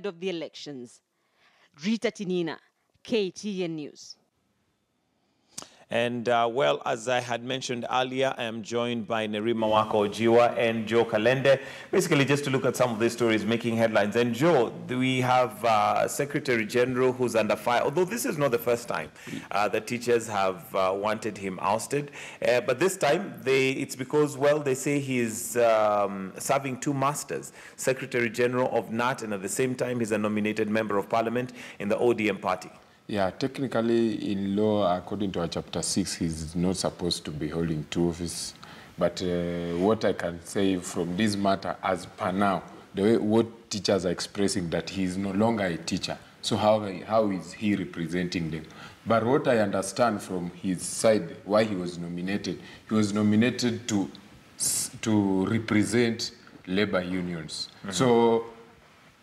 ahead of the elections. Rita Tinina, KTN News. And well, as I had mentioned earlier, I am joined by Nerima Wako Ojiwa and Joe Kalende, basically just to look at some of these stories making headlines. And Joe, we have Secretary General who's under fire, although this is not the first time the teachers have wanted him ousted. But this time, it's because, well, they say he's serving two masters, Secretary General of KNUT, and at the same time, he's a nominated member of parliament in the ODM party. Yeah, technically in law, according to our chapter 6, he's not supposed to be holding two offices. But what I can say from this matter, as per now, the way what teachers are expressing that he is no longer a teacher. So how is he representing them? But what I understand from his side, why he was nominated to represent labor unions. Mm-hmm. So,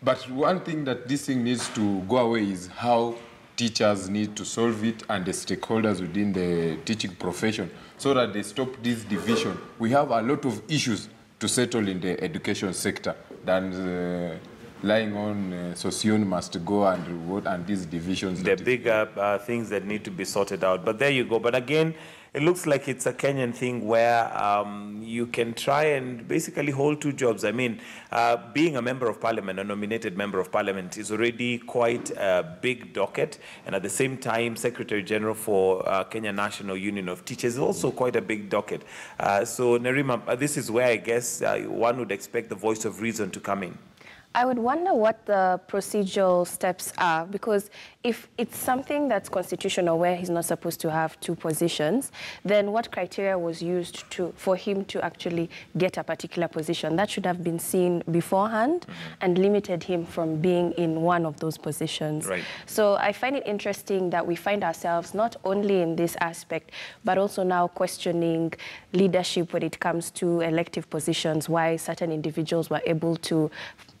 but one thing that this thing needs to go away is how teachers need to solve it and the stakeholders within the teaching profession so that they stop this division. We have a lot of issues to settle in the education sector than lying on Sossion must go and these divisions. The bigger things that need to be sorted out. But there you go. But again, it looks like it's a Kenyan thing where you can try and basically hold two jobs. I mean, being a member of parliament, a nominated member of parliament, is already quite a big docket. And at the same time, Secretary General for Kenya National Union of Teachers is also quite a big docket. So, Nerima, this is where I guess one would expect the voice of reason to come in. I would wonder what the procedural steps are, because if it's something that's constitutional where he's not supposed to have two positions, then what criteria was used for him to actually get a particular position? That should have been seen beforehand and limited him from being in one of those positions. Right. So I find it interesting that we find ourselves not only in this aspect, but also now questioning leadership when it comes to elective positions, why certain individuals were able to,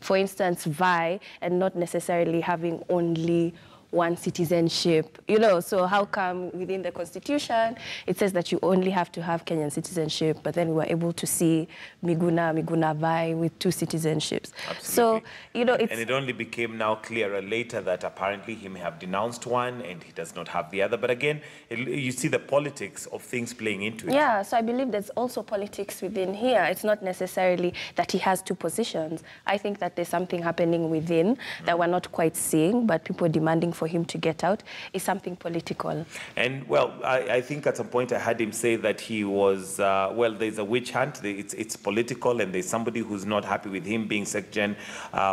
for instance, vie and not necessarily having only one citizenship, you know, so how come within the Constitution it says that you only have to have Kenyan citizenship, but then we were able to see Miguna vie with two citizenships. Absolutely. So, you know, it's... And it only became now clearer later that apparently he may have denounced one and he does not have the other. But again, you see the politics of things playing into it. Yeah, so I believe there's also politics within here. It's not necessarily that he has two positions. I think that there's something happening within that we're not quite seeing, but people demanding for him to get out is something political. And, well, I think at some point I had him say that he was, well, there's a witch hunt, it's political, and there's somebody who's not happy with him being Sec-Gen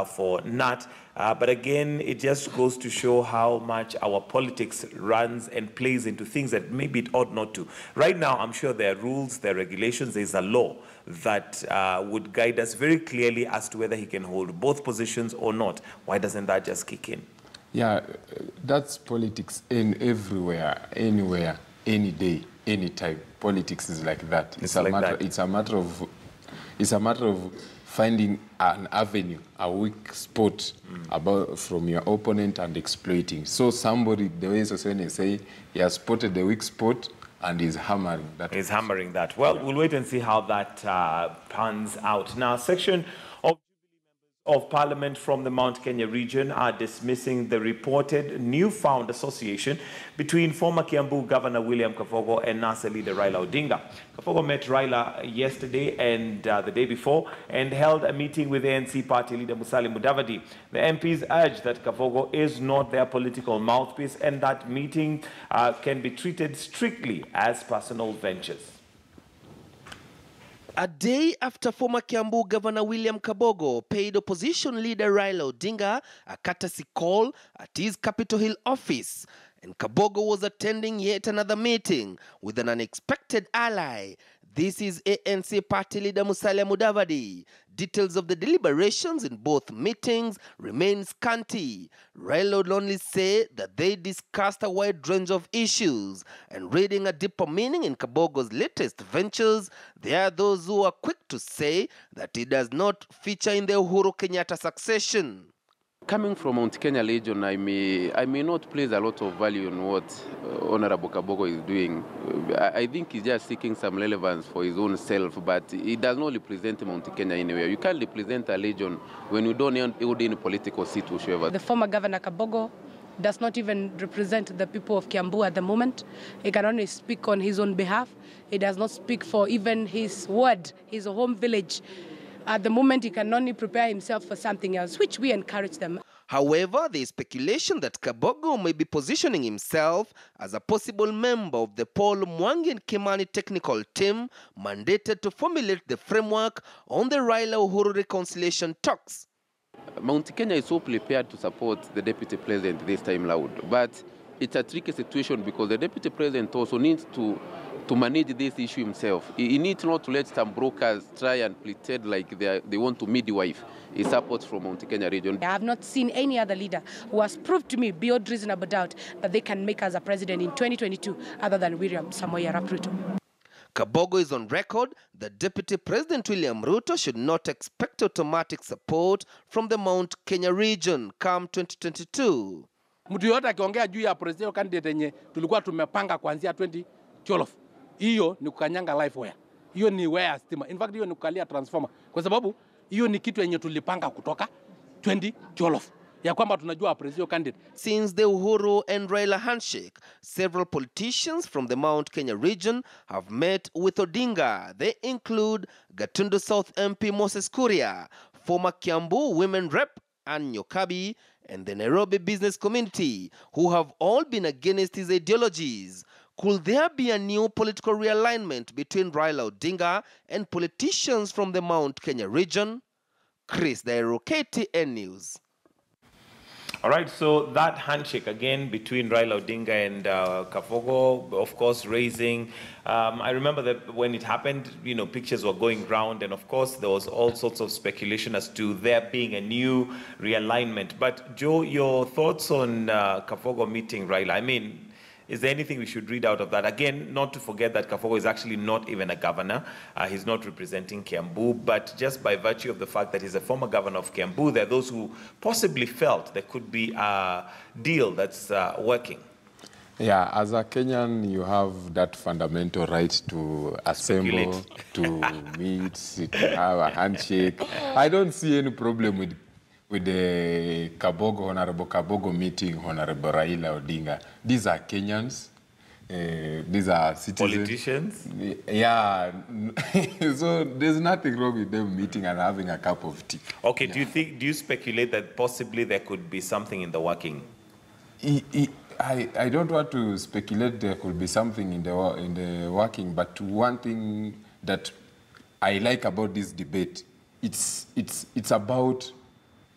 for KNUT. But again, it just goes to show how much our politics runs and plays into things that maybe it ought not to. Right now, I'm sure there are rules, there are regulations, there's a law that would guide us very clearly as to whether he can hold both positions or not. Why doesn't that just kick in? Yeah, that's politics in everywhere, anywhere, any day, any time. Politics is like that. It's a matter of finding an avenue, a weak spot from your opponent and exploiting. So somebody, the way Sossion say, he has spotted the weak spot and is hammering that. He's hammering that. Well, we'll wait and see how that pans out. Now, section of Parliament from the Mount Kenya region are dismissing the reported newfound association between former Kiambu Governor William Kabogo and NASA leader Raila Odinga. Kabogo met Raila yesterday and the day before and held a meeting with ANC party leader Musalia Mudavadi. The MPs urged that Kabogo is not their political mouthpiece and that meeting can be treated strictly as personal ventures. A day after former Kiambu Governor William Kabogo paid opposition leader Raila Odinga a courtesy call at his Capitol Hill office, and Kabogo was attending yet another meeting with an unexpected ally. This is ANC party leader Musalia Mudavadi. Details of the deliberations in both meetings remain scanty. Raila would only say that they discussed a wide range of issues, and reading a deeper meaning in Kabogo's latest ventures, there are those who are quick to say that he does not feature in the Uhuru Kenyatta succession. Coming from Mount Kenya Legion, I may not place a lot of value on what Honorable Kabogo is doing. I think he's just seeking some relevance for his own self, but he does not represent Mount Kenya anywhere. You can't represent a legion when you don't hold any political seat whatsoever. The former Governor Kabogo does not even represent the people of Kiambu at the moment. He can only speak on his own behalf. He does not speak for even his ward, his home village. At the moment, he can only prepare himself for something else, which we encourage them. However, there is speculation that Kabogo may be positioning himself as a possible member of the Paul Mwangi and Kimani technical team mandated to formulate the framework on the Raila Uhuru reconciliation talks. Mount Kenya is so prepared to support the Deputy President this time loud, but it's a tricky situation because the Deputy President also needs to manage this issue himself. He needs not to let some brokers try and pretend like they want to midwife his support from Mount Kenya region. I have not seen any other leader who has proved to me beyond reasonable doubt that they can make us a president in 2022 other than William Samoei Arap Ruto. Kabogo is on record that Deputy President William Ruto should not expect automatic support from the Mount Kenya region come 2022. Mtu yote akiongea juu ya presidential candidate yenye tulikuwa tumepanga kuanzia 2012. Hiyo ni kukanyanga life wire. Hiyo ni wire stima. In fact hiyo ni kukalia transformer. Kwa sababu hiyo ni kitu yenye tulipanga kutoka 2012. Ya kwamba tunajua presidential candidate. Since the Uhuru and Raila handshake, several politicians from the Mount Kenya region have met with Odinga. They include Gatundu South MP Moses Kuria, former Kiambu women rep Ann Nyokabi, and the Nairobi business community, who have all been against his ideologies. Could there be a new political realignment between Raila Odinga and politicians from the Mount Kenya region? Chris Dairo, KTN News. All right, so that handshake again between Raila Odinga and Kabogo, of course, raising. I remember that when it happened, you know, pictures were going round, and of course, there was all sorts of speculation as to there being a new realignment. But Joe, your thoughts on Kabogo meeting Raila? I mean, is there anything we should read out of that? Again, not to forget that Kabogo is actually not even a governor. He's not representing Kiambu, but just by virtue of the fact that he's a former governor of Kiambu, there are those who possibly felt there could be a deal that's working. Yeah, as a Kenyan, you have that fundamental right to assemble, to meet, to have a handshake. I don't see any problem with the Kabogo, Honorable Kabogo meeting Honorable Raila Odinga. These are Kenyans. These are citizens. Politicians? Yeah. So there's nothing wrong with them meeting and having a cup of tea. Okay, yeah. Do you speculate that possibly there could be something in the working? I don't want to speculate there could be something in the working, but one thing that I like about this debate, it's about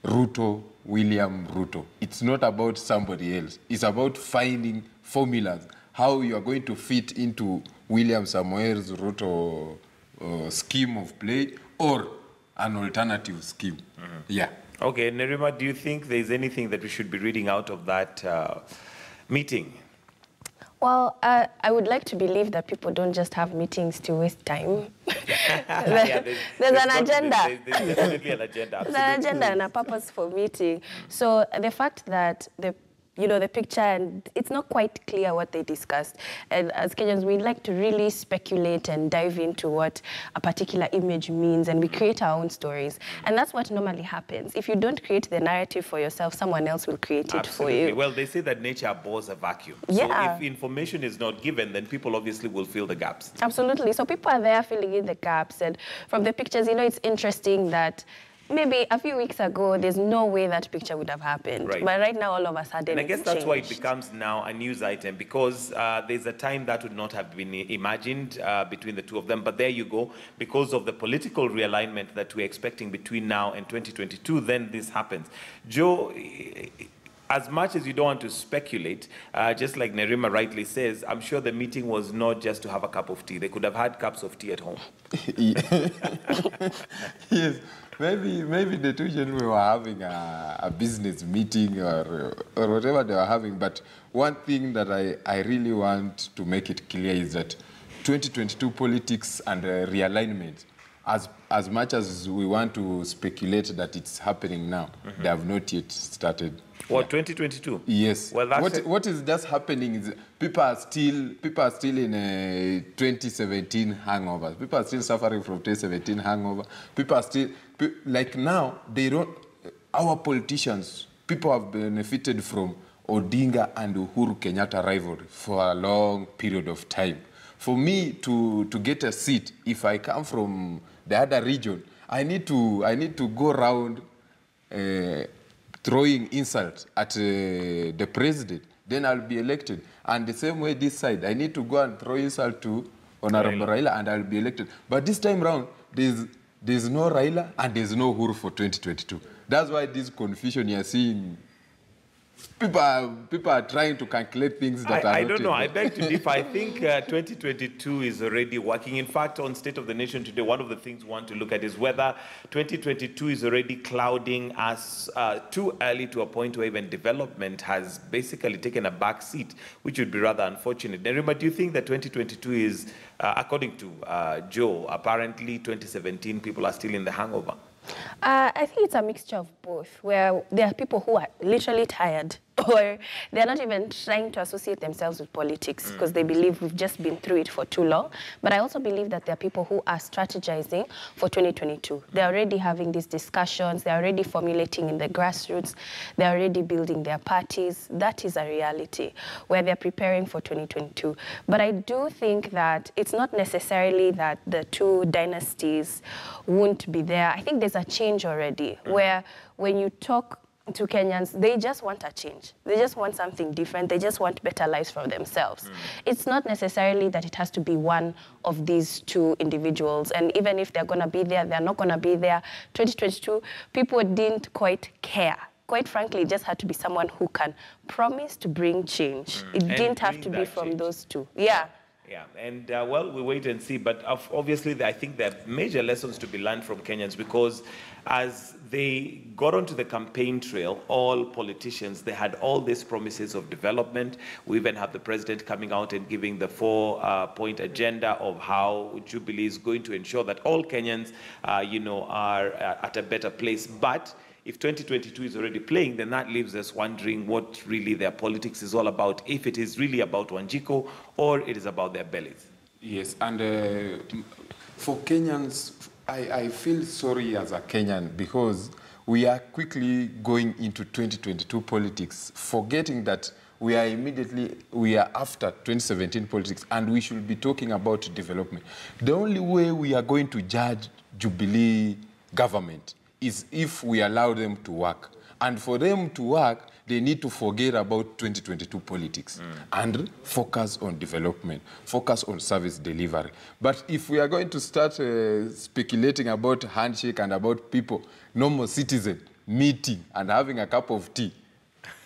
Ruto, William Ruto. It's not about somebody else. It's about finding formulas, how you are going to fit into William Samoei's Ruto scheme of play or an alternative scheme. Mm-hmm. Yeah. Okay, Nerima, do you think there's anything that we should be reading out of that meeting? Well, I would like to believe that people don't just have meetings to waste time. There's an agenda. There's definitely an agenda. There's an agenda and a purpose for meeting. So the fact that the picture, and it's not quite clear what they discussed. And as Kenyans, we like to really speculate and dive into what a particular image means, and we create our own stories. And that's what normally happens. If you don't create the narrative for yourself, someone else will create it for you. Well, they say that nature abhors a vacuum. Yeah. So if information is not given, then people obviously will fill the gaps. Absolutely. So people are there filling in the gaps. And from the pictures, it's interesting that maybe a few weeks ago, there's no way that picture would have happened. Right. But right now, all of a sudden, and I guess that's changed. why it becomes now a news item, because there's a time that would not have been imagined between the two of them. But there you go. Because of the political realignment that we're expecting between now and 2022, then this happens. Joe, as much as you don't want to speculate, just like Nerima rightly says, I'm sure the meeting was not just to have a cup of tea. They could have had cups of tea at home. Yes. Maybe the two gentlemen were having a business meeting or whatever they were having. But one thing that I really want to make it clear is that 2022 politics and realignment as much as we want to speculate that it's happening now, they have not yet started. What, 2022? Yes. Well, that's what is just happening is people are still in a 2017 hangover. People are still suffering from 2017 hangover. People are still like now they don't. Our politicians, people have benefited from Odinga and Uhuru Kenyatta rivalry for a long period of time. For me to get a seat, if I come from the other region, I need to go around throwing insult at the president. Then I'll be elected. And the same way this side, I need to go and throw insult to Honorable Raila and I'll be elected. But this time round, there's no Raila and there's no Uhuru for 2022. That's why this confusion you're seeing. People are trying to calculate things that are I not don't know. in I beg to differ. I think 2022 is already working. In fact, on State of the Nation today, one of the things we want to look at is whether 2022 is already clouding us too early to a point where even development has basically taken a back seat, which would be rather unfortunate. Nerima, do you think that 2022 is, according to Joe, apparently 2017 people are still in the hangover? I think it's a mixture of both, where there are people who are literally tired or they're not even trying to associate themselves with politics because they believe we've just been through it for too long. But I also believe that there are people who are strategizing for 2022. They're already having these discussions. They're already formulating in the grassroots. They're already building their parties. That is a reality where they're preparing for 2022. But I do think that it's not necessarily that the two dynasties won't be there. I think there's a change already where when you talk to Kenyans, they just want a change. They just want something different. They just want better lives for themselves. It's not necessarily that it has to be one of these two individuals. And even if they're going to be there, they're not going to be there. 2022, people didn't quite care. Quite frankly, it just had to be someone who can promise to bring change. It didn't have to be from those two. Yeah. Yeah, and well, we wait and see. But obviously, I think there are major lessons to be learned from Kenyans because as they got onto the campaign trail, all politicians, they had all these promises of development. We even have the president coming out and giving the 4-point agenda of how Jubilee is going to ensure that all Kenyans, are at a better place. But if 2022 is already playing, then that leaves us wondering what really their politics is all about, if it is really about Wanjiko or it is about their bellies. Yes, and for Kenyans, I feel sorry as a Kenyan because we are quickly going into 2022 politics, forgetting that we are after 2017 politics and we should be talking about development. The only way we are going to judge Jubilee government is if we allow them to work. And for them to work, they need to forget about 2022 politics and focus on development, focus on service delivery. But if we are going to start speculating about handshake and about people, normal citizen, meeting and having a cup of tea,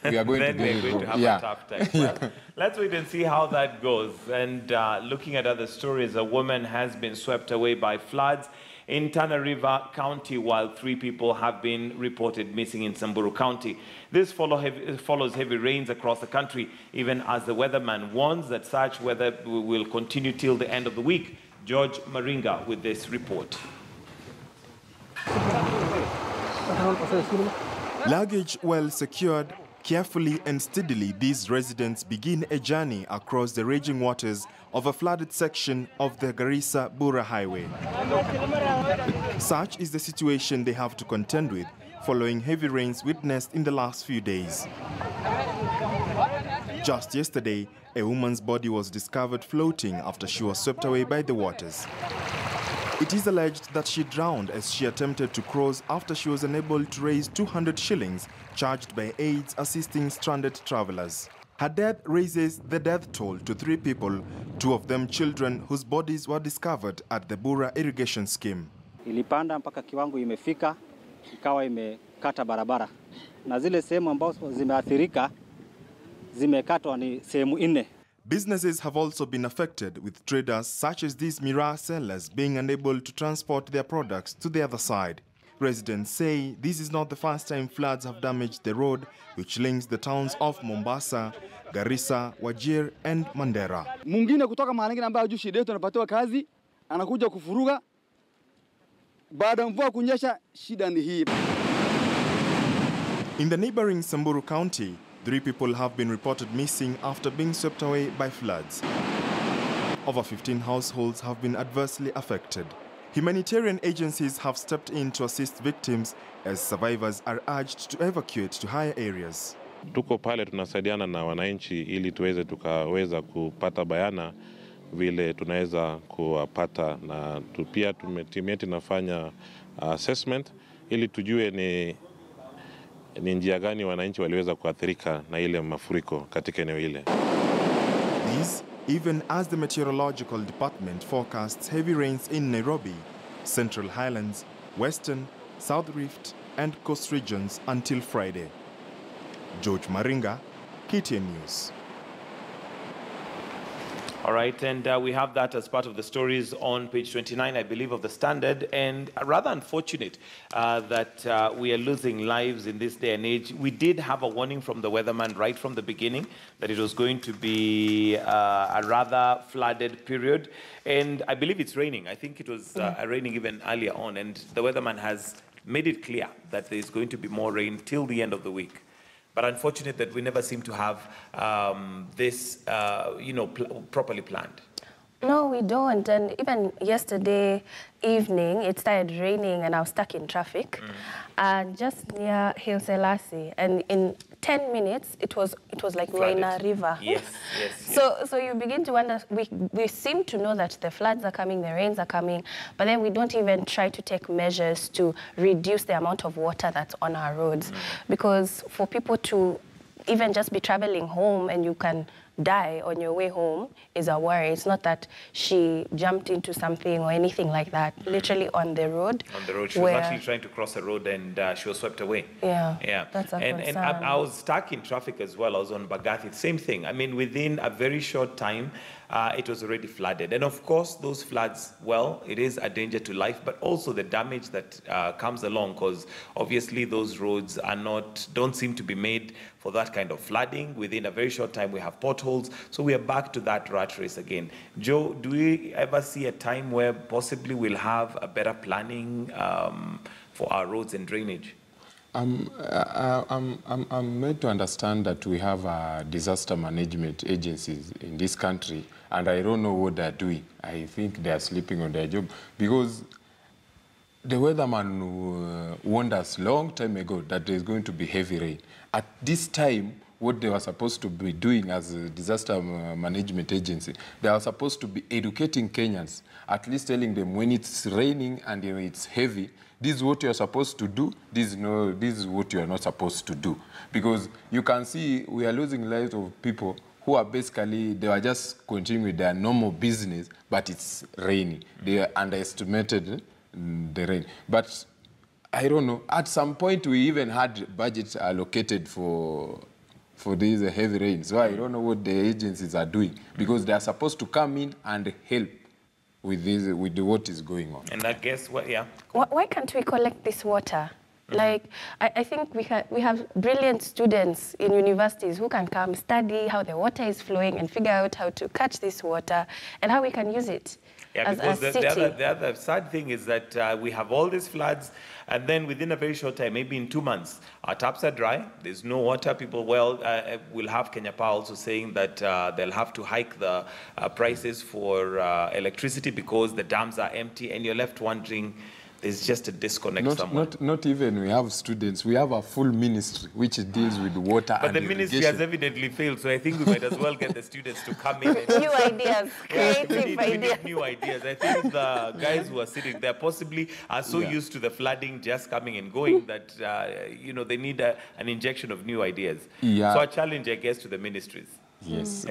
we are going then we're going to have a tough time. Well, let's wait and see how that goes. And looking at other stories, a woman has been swept away by floods in Tana River County, while 3 people have been reported missing in Samburu County. This follows heavy rains across the country, even as the weatherman warns that such weather will continue till the end of the week. George Maringa with this report. Luggage well secured, carefully and steadily these residents begin a journey across the raging waters of a flooded section of the Garissa-Bura Highway. Such is the situation they have to contend with following heavy rains witnessed in the last few days. Just yesterday, a woman's body was discovered floating after she was swept away by the waters. It is alleged that she drowned as she attempted to cross after she was unable to raise 200 shillings charged by aides assisting stranded travelers. Her death raises the death toll to 3 people, 2 of them children whose bodies were discovered at the Bura irrigation scheme. Ilipanda mpaka kiwango imefika, ikawa imekata barabara. Na zile sehemu ambazo zimeathirika, zimekatwa ni sehemu 4. Businesses have also been affected, with traders such as these Miraa sellers being unable to transport their products to the other side. Residents say this is not the first time floods have damaged the road which links the towns of Mombasa, Garissa, Wajir and Mandera. Mwingine kutoka mahali ambayo juu shida yetu anapatiwa kazi, anakuja kufuruga Baada ya mvua kunyesha, shida ni hii. In the neighboring Samburu County, 3 people have been reported missing after being swept away by floods. Over 15 households have been adversely affected. Humanitarian agencies have stepped in to assist victims as survivors are urged to evacuate to higher areas. Tuko pale tunasaidiana na wananchi ili tuweze tukaweza kupata bayana vile tunaweza kuwapata, na pia timu yetu inafanya assessment ili tujue ni njia gani wananchi waliweza kuathirika na ile mafuriko katika eneo ile. These, even as the meteorological department forecasts heavy rains in Nairobi, Central Highlands, Western, South Rift and coast regions until Friday. George Maringa, KTN News. All right, and we have that as part of the stories on page 29, I believe, of the Standard. And rather unfortunate that we are losing lives in this day and age. We did have a warning from the weatherman right from the beginning that it was going to be a rather flooded period. And I believe it's raining. I think it was raining even earlier on. And the weatherman has made it clear that there's going to be more rain till the end of the week. But unfortunate that we never seem to have this, properly planned. No, we don't. And even yesterday evening, it started raining and I was stuck in traffic, just near Haile Selassie. And in 10 minutes, it was like we're in a river. Yes. So you begin to wonder, we seem to know that the floods are coming, the rains are coming, but then we don't even try to take measures to reduce the amount of water that's on our roads. Because for people to even just be traveling home and you can die on your way home is a worry. It's not that she jumped into something or anything like that. Literally on the road. On the road. She was actually trying to cross a road and she was swept away. Yeah. That's a concern. And I was stuck in traffic as well. I was on Bagathi. Same thing. I mean, within a very short time, it was already flooded. And of course, those floods, well, it is a danger to life, but also the damage that comes along, because obviously those roads don't seem to be made for that kind of flooding. Within a very short time, we have potholes. So we are back to that rat race again. Joe, do we ever see a time where possibly we'll have a better planning for our roads and drainage? I'm made to understand that we have disaster management agencies in this country, and I don't know what they're doing. I think they're sleeping on their job, because the weatherman warned us long time ago that there's going to be heavy rain. At this time, what they were supposed to be doing as a disaster management agency, they are supposed to be educating Kenyans, at least telling them when it's raining and it's heavy, this is what you're supposed to do, this is what you're not supposed to do. Because you can see we are losing lives of people who are basically, they are just continuing with their normal business, but it's raining. They underestimated the rain. But I don't know, at some point we even had budgets allocated for these heavy rains. So I don't know what the agencies are doing, because they are supposed to come in and help with what is going on. And I guess, Why can't we collect this water? Like, I think we have brilliant students in universities who can come study how the water is flowing and figure out how to catch this water and how we can use it. Yeah, because the other sad thing is that we have all these floods, and then within a very short time, maybe in 2 months, our taps are dry, there's no water. People, will have Kenya Power also saying that they'll have to hike the prices for electricity because the dams are empty, and you're left wondering, there's just a disconnect somewhere. Not even we have students. We have a full ministry which deals with water but and the ministry has evidently failed, so I think we might as well get the students to come in. New ideas, creative ideas. We need new ideas. I think the guys who are sitting there possibly are so used to the flooding just coming and going that, they need an injection of new ideas. Yeah. So a challenge, I guess, to the ministries. Yes.